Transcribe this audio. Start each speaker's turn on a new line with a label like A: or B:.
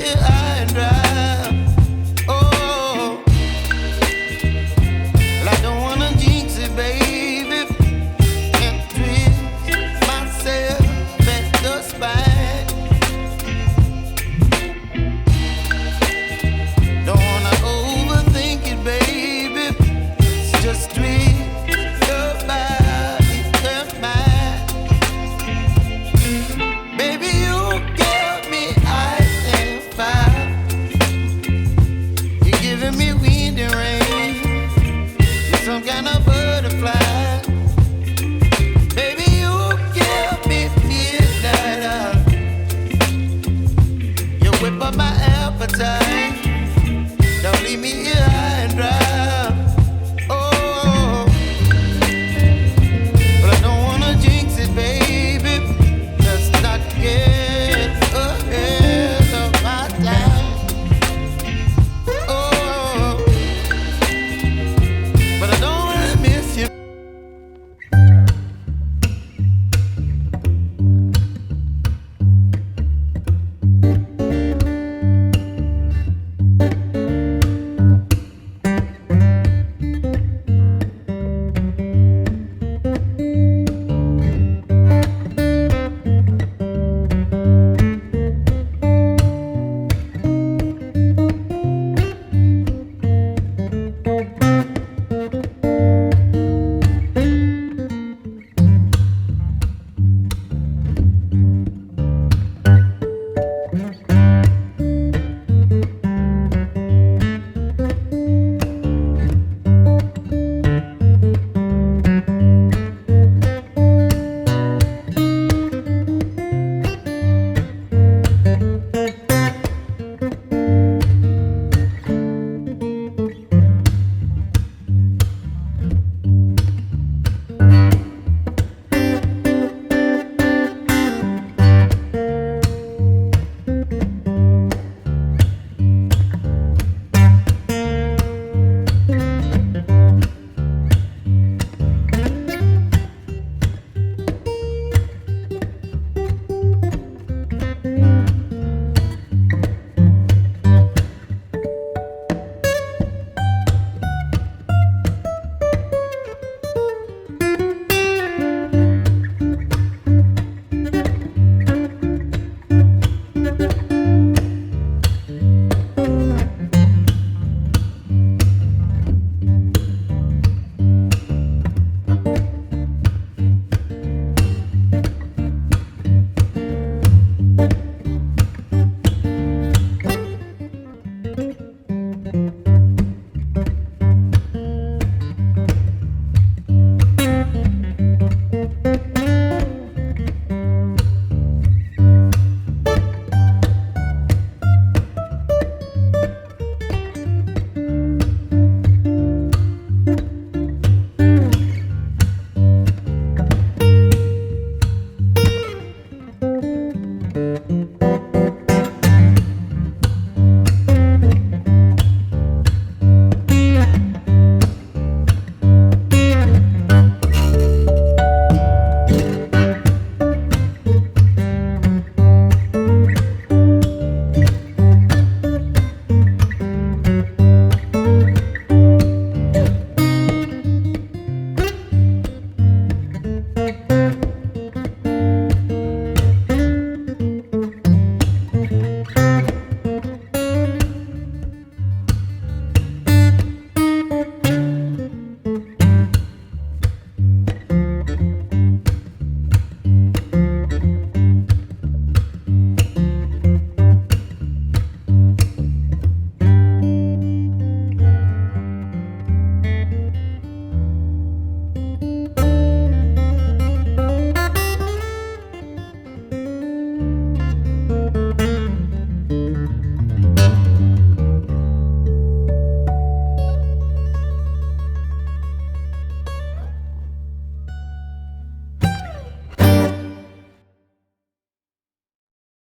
A: high and dry. Oh, well, I don't wanna jinx it, baby, and twist myself at the spine. Don't wanna overthink it, baby. It's just twist your body and mine. Baby, you give me ice and fire. You're giving me wind and rain. You're some kind of butterfly. Baby, you give me midnight. You whip up my appetite.